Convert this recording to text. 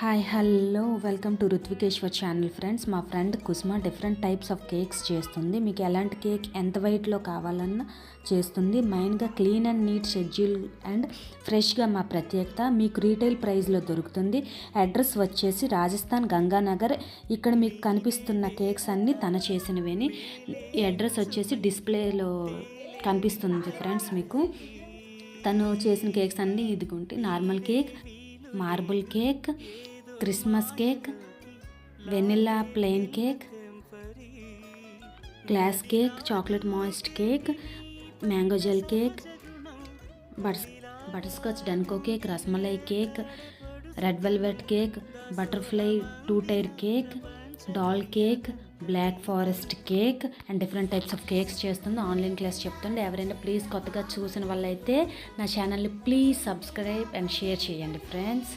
Hi hello welcome to Ruthvikeshwar channel friends. మా friend Kusuma different types of cakes చేస్తుంది. మీకు ఎలాంటి కేక్ ఎంత వెయిట్లో కావాలన్నా చేస్తుంది. మెయిన్గా clean and neat schedule and ఫ్రెష్గా మా ప్రత్యేకత. మీకు రీటైల్ ప్రైస్లో దొరుకుతుంది. అడ్రస్ వచ్చేసి రాజస్థాన్ గంగానగర్. ఇక్కడ మీకు కనిపిస్తున్న కేక్స్ అన్నీ తను చేసినవేని. ఈ అడ్రస్ వచ్చేసి డిస్ప్లేలో కనిపిస్తుంది ఫ్రెండ్స్. మీకు తను చేసిన కేక్స్ అన్నీ ఇదిగుంటే normal cake, marble cake, Christmas cake, vanilla plain cake, glass cake, chocolate moist cake, mango gel cake, butterscotch డన్కో cake, rasmalai cake, red velvet cake, butterfly 2 tier cake, doll cake, black forest cake and different types of cakes చేస్తుంది. Online class చెప్తుంది. ఎవరైనా please కొత్తగా చూసిన వాళ్ళైతే నా ఛానల్ని please subscribe and share చేయండి ఫ్రెండ్స్.